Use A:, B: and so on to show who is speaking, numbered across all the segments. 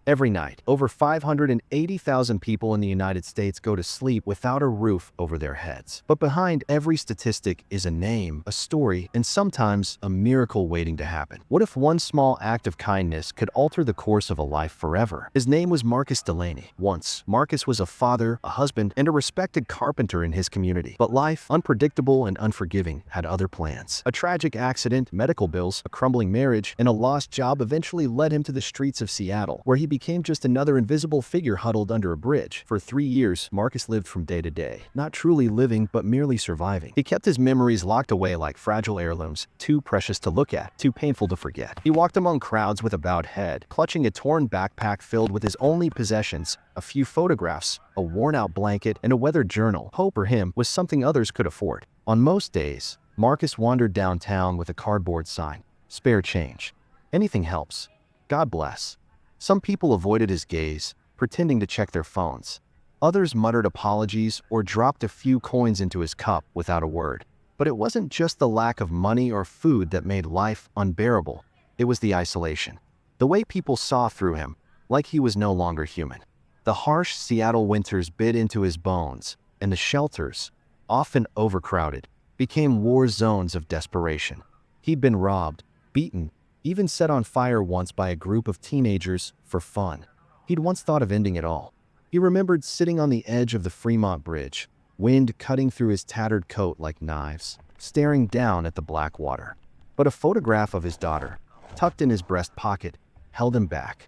A: Every night, over 580,000 people in the United States go to sleep without a roof over their heads. But behind every statistic is a name, a story, and sometimes a miracle waiting to happen. What if one small act of kindness could alter the course of a life forever? His name was Marcus Delaney. Once, Marcus was a father, a husband, and a respected carpenter in his community. But life, unpredictable and unforgiving, had other plans. A tragic accident, medical bills, a crumbling marriage, and a lost job eventually led him to the streets of Seattle, where he became just another invisible figure huddled under a bridge. For 3 years, Marcus lived from day to day, not truly living but merely surviving. He kept his memories locked away like fragile heirlooms, too precious to look at, too painful to forget. He walked among crowds with a bowed head, clutching a torn backpack filled with his only possessions, a few photographs, a worn-out blanket, and a weathered journal. Hope for him was something others could afford. On most days, Marcus wandered downtown with a cardboard sign, "Spare change. Anything helps. God bless." Some people avoided his gaze, pretending to check their phones. Others muttered apologies or dropped a few coins into his cup without a word. But it wasn't just the lack of money or food that made life unbearable. It was the isolation. The way people saw through him, like he was no longer human. The harsh Seattle winters bit into his bones, and the shelters, often overcrowded, became war zones of desperation. He'd been robbed, beaten, even set on fire once by a group of teenagers for fun. He'd once thought of ending it all. He remembered sitting on the edge of the Fremont Bridge, wind cutting through his tattered coat like knives, staring down at the black water. But a photograph of his daughter, tucked in his breast pocket, held him back.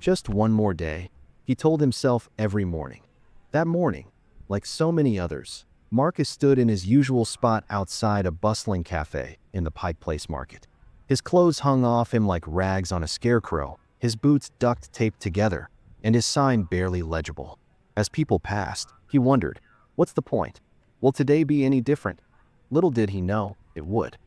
A: Just one more day, he told himself every morning. That morning, like so many others, Marcus stood in his usual spot outside a bustling cafe in the Pike Place Market. His clothes hung off him like rags on a scarecrow, his boots duct taped together, and his sign barely legible. As people passed, he wondered, what's the point? Will today be any different? Little did he know, it would.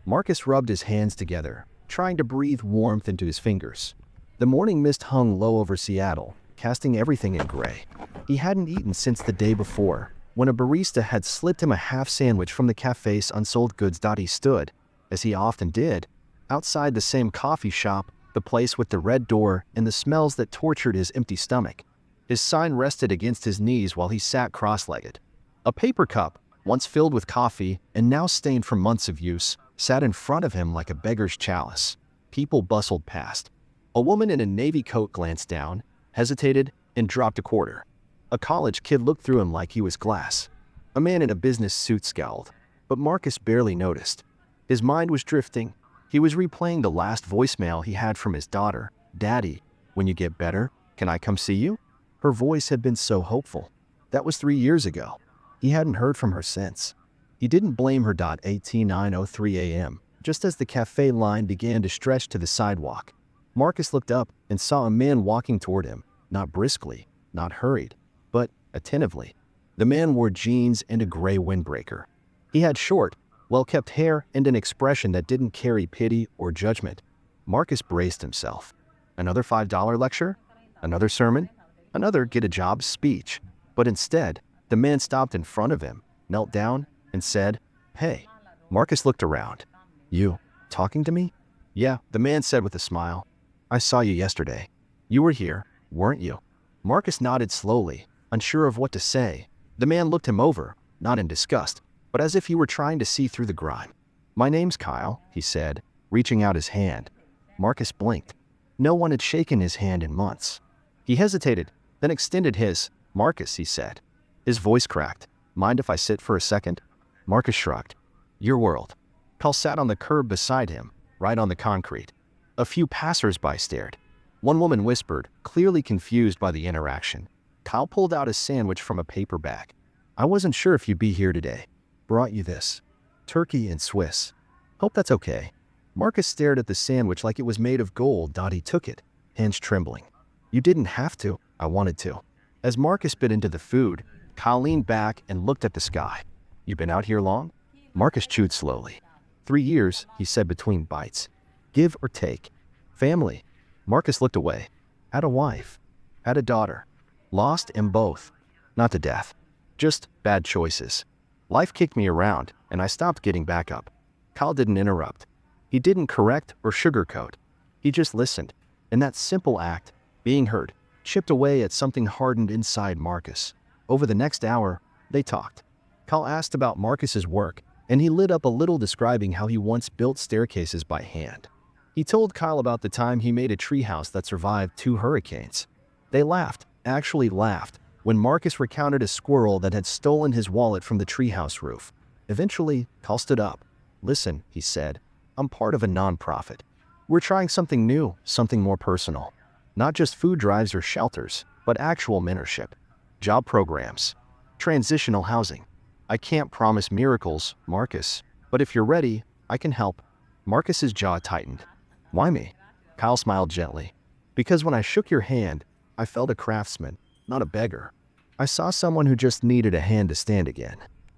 A: Marcus rubbed his hands together, trying to breathe warmth into his fingers. The morning mist hung low over Seattle, casting everything in gray. He hadn't eaten since the day before, when a barista had slipped him a half sandwich from the cafe's unsold goods. He stood, as he often did, outside the same coffee shop, the place with the red door and the smells that tortured his empty stomach. His sign rested against his knees while he sat cross-legged. A paper cup, once filled with coffee and now stained from months of use, sat in front of him like a beggar's chalice. People bustled past. A woman in a navy coat glanced down, hesitated, and dropped a quarter. A college kid looked through him like he was glass. A man in a business suit scowled, but Marcus barely noticed. His mind was drifting. He was replaying the last voicemail he had from his daughter. "Daddy, when you get better, can I come see you?" Her voice had been so hopeful. That was 3 years ago. He hadn't heard from her since. He didn't blame her. 18:03 a.m., just as the cafe line began to stretch to the sidewalk. Marcus looked up and saw a man walking toward him, not briskly, not hurried, but attentively. The man wore jeans and a gray windbreaker. He had short, well-kept hair and an expression that didn't carry pity or judgment. Marcus braced himself. Another $5 lecture? Another sermon? Another get-a-job speech? But instead, the man stopped in front of him, knelt down, and said, "Hey." Marcus looked around. "You talking to me?" "Yeah," the man said with a smile. "I saw you yesterday. You were here, weren't you?" Marcus nodded slowly, unsure of what to say. The man looked him over, not in disgust, but as if he were trying to see through the grime. "My name's Kyle," he said, reaching out his hand. Marcus blinked. No one had shaken his hand in months. He hesitated, then extended his. "Marcus," he said. His voice cracked. "Mind if I sit for a second?" Marcus shrugged. "Your world." Kyle sat on the curb beside him, right on the concrete. A few passers-by stared. One woman whispered, clearly confused by the interaction. Kyle pulled out a sandwich from a paper bag. "I wasn't sure if you'd be here today. Brought you this. Turkey and Swiss. Hope that's okay." Marcus stared at the sandwich like it was made of gold. He took it, hands trembling. "You didn't have to. I wanted to." As Marcus bit into the food, Kyle leaned back and looked at the sky. "You been out here long?" Marcus chewed slowly. 3 years, he said between bites. "Give or take." "Family." Marcus looked away. "Had a wife. Had a daughter. Lost in both. Not to death. Just bad choices. Life kicked me around, and I stopped getting back up." Kyle didn't interrupt. He didn't correct or sugarcoat. He just listened. And that simple act, Being heard chipped away at something hardened inside Marcus. Over the next hour, they talked. Kyle asked about Marcus's work, and he lit up a little describing how he once built staircases by hand. He told Kyle about the time he made a treehouse that survived 2 hurricanes. They laughed, actually laughed, when Marcus recounted a squirrel that had stolen his wallet from the treehouse roof. Eventually, Kyle stood up. "Listen," he said, "I'm part of a nonprofit. We're trying something new, something more personal. Not just food drives or shelters, but actual mentorship, job programs, transitional housing. I can't promise miracles, Marcus, but if you're ready, I can help." Marcus's jaw tightened. "Why me?" Kyle smiled gently. "Because when I shook your hand, I felt a craftsman, not a beggar. I saw someone who just needed a hand to stand again."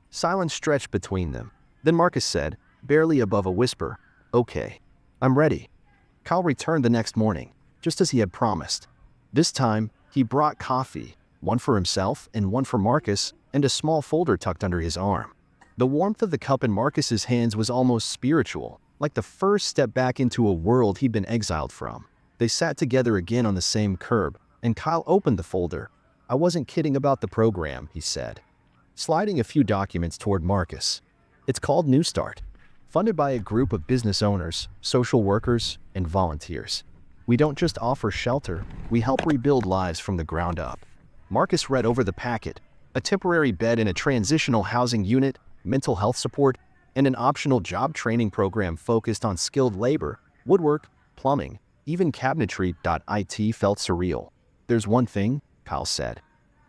A: Silence stretched between them. Then Marcus said, barely above a whisper, "Okay, I'm ready." Kyle returned the next morning, just as he had promised. This time, he brought coffee, one for himself and one for Marcus, and a small folder tucked under his arm. The warmth of the cup in Marcus's hands was almost spiritual, like the first step back into a world he'd been exiled from. They sat together again on the same curb, and Kyle opened the folder. "I wasn't kidding about the program," he said, sliding a few documents toward Marcus. "It's called New Start, funded by a group of business owners, social workers, and volunteers. We don't just offer shelter, we help rebuild lives from the ground up." Marcus read over the packet: a temporary bed in a transitional housing unit, mental health support, and an optional job training program focused on skilled labor, woodwork, plumbing, even cabinetry. It felt surreal. "There's one thing," Kyle said,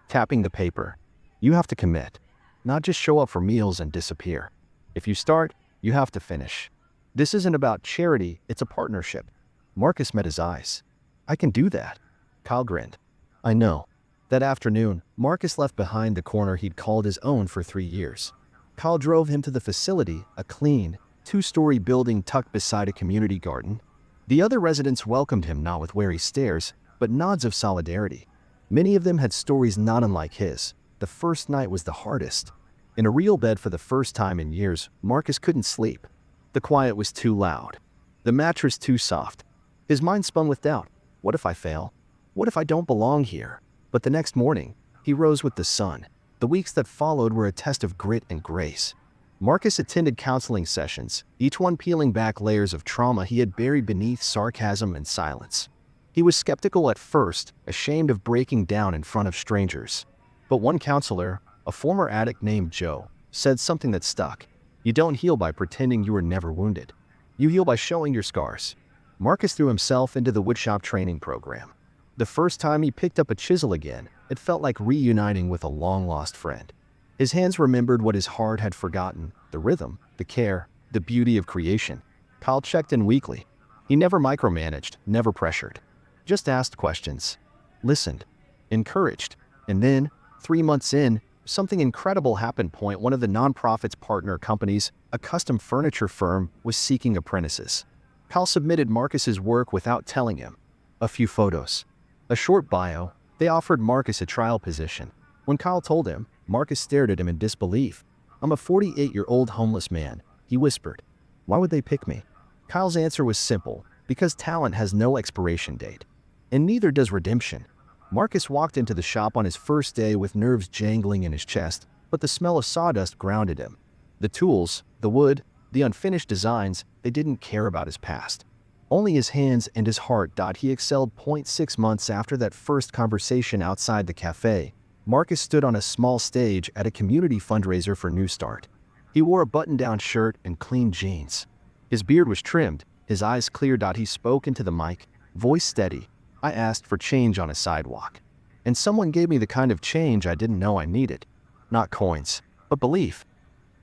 A: tapping the paper. "You have to commit, not just show up for meals and disappear. If you start, you have to finish. This isn't about charity, it's a partnership." Marcus met his eyes. "I can do that." Kyle grinned. "I know." That afternoon, Marcus left behind the corner he'd called his own for 3 years. Kyle drove him to the facility, a clean, 2-story building tucked beside a community garden. The other residents welcomed him not with wary stares, but nods of solidarity. Many of them had stories not unlike his. The first night was the hardest. In a real bed for the first time in years, Marcus couldn't sleep. The quiet was too loud. The mattress too soft. His mind spun with doubt. What if I fail? What if I don't belong here? But the next morning, he rose with the sun. The weeks that followed were a test of grit and grace. Marcus attended counseling sessions, each one peeling back layers of trauma he had buried beneath sarcasm and silence. He was skeptical at first, ashamed of breaking down in front of strangers. But one counselor, a former addict named Joe, said something that stuck. "You don't heal by pretending you were never wounded. You heal by showing your scars." Marcus threw himself into the woodshop training program. The first time he picked up a chisel again, it felt like reuniting with a long-lost friend. His hands remembered what his heart had forgotten: the rhythm, the care, the beauty of creation. Kyle checked in weekly. He never micromanaged, never pressured. Just asked questions, listened, encouraged. And then, 3 months in, something incredible happened. One of the nonprofit's partner companies, a custom furniture firm, was seeking apprentices. Kyle submitted Marcus's work without telling him. A few photos, a short bio. They offered Marcus a trial position. When Kyle told him, Marcus stared at him in disbelief. "I'm a 48-year-old homeless man," he whispered. "Why would they pick me?" Kyle's answer was simple: because talent has no expiration date. And neither does redemption. Marcus walked into the shop on his first day with nerves jangling in his chest, but the smell of sawdust grounded him. The tools, the wood, the unfinished designs, they didn't care about his past. Only his hands and his heart. He excelled. 6 months after that first conversation outside the cafe, Marcus stood on a small stage at a community fundraiser for New Start. He wore a button-down shirt and clean jeans. His beard was trimmed, his eyes clear. He spoke into the mic, voice steady. "I asked for change on a sidewalk, and someone gave me the kind of change I didn't know I needed. Not coins, but belief."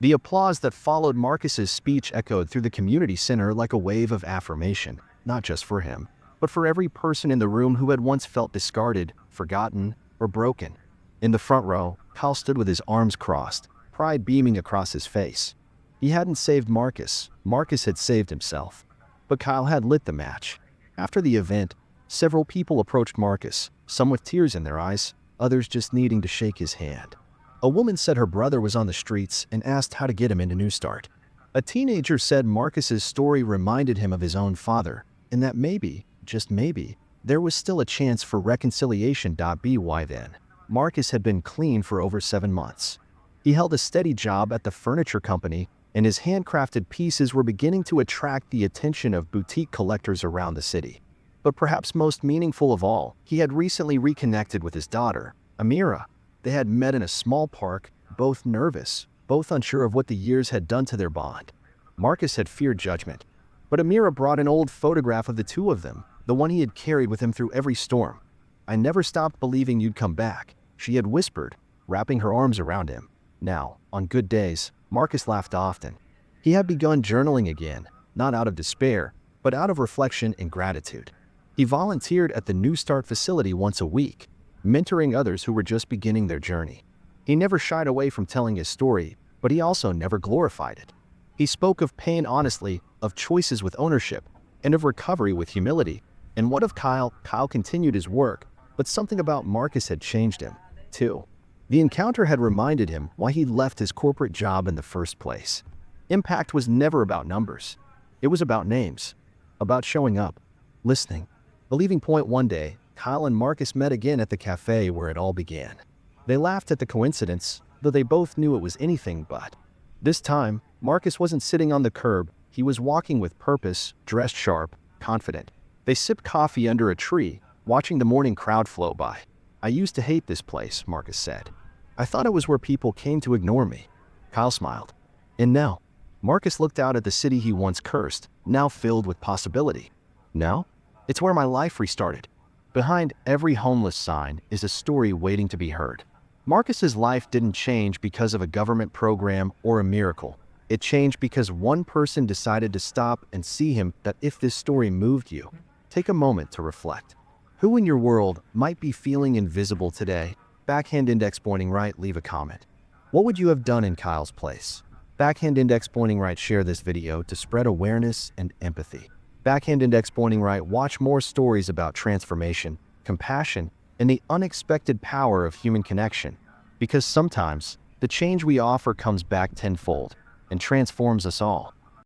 A: The applause that followed Marcus's speech echoed through the community center like a wave of affirmation, not just for him, but for every person in the room who had once felt discarded, forgotten, or broken. In the front row, Kyle stood with his arms crossed, pride beaming across his face. He hadn't saved Marcus. Marcus had saved himself. But Kyle had lit the match. After the event, several people approached Marcus, some with tears in their eyes, others just needing to shake his hand. A woman said her brother was on the streets and asked how to get him into New Start. A teenager said Marcus's story reminded him of his own father, and that maybe, just maybe, there was still a chance for reconciliation. By then, Marcus had been clean for over 7 months. He held a steady job at the furniture company, and his handcrafted pieces were beginning to attract the attention of boutique collectors around the city. But perhaps most meaningful of all, he had recently reconnected with his daughter, Amira. They had met in a small park, both nervous, both unsure of what the years had done to their bond. Marcus had feared judgment, but Amira brought an old photograph of the two of them, the one he had carried with him through every storm. "I never stopped believing you'd come back," she had whispered, wrapping her arms around him. Now, on good days, Marcus laughed often. He had begun journaling again, not out of despair, but out of reflection and gratitude. He volunteered at the New Start facility once a week, mentoring others who were just beginning their journey. He never shied away from telling his story, but he also never glorified it. He spoke of pain honestly, of choices with ownership, and of recovery with humility. And what of Kyle? Kyle continued his work, but something about Marcus had changed him, too. The encounter had reminded him why he left his corporate job in the first place. Impact was never about numbers. It was about names, about showing up, listening. The leaving point one day, Kyle and Marcus met again at the cafe where it all began. They laughed at the coincidence, though they both knew it was anything but. This time, Marcus wasn't sitting on the curb. He was walking with purpose, dressed sharp, confident. They sipped coffee under a tree, watching the morning crowd flow by. "I used to hate this place," Marcus said. "I thought it was where people came to ignore me." Kyle smiled. "And now?" Marcus looked out at the city he once cursed, now filled with possibility. "Now? It's where my life restarted." Behind every homeless sign is a story waiting to be heard. Marcus's life didn't change because of a government program or a miracle. It changed because one person decided to stop and see him. That if this story moved you, take a moment to reflect. Who in your world might be feeling invisible today? Backhand index pointing right, leave a comment. What would you have done in Kyle's place? Backhand index pointing right, share this video to spread awareness and empathy. Backhand index pointing right, watch more stories about transformation, compassion, and the unexpected power of human connection. Because sometimes, the change we offer comes back tenfold and transforms us all.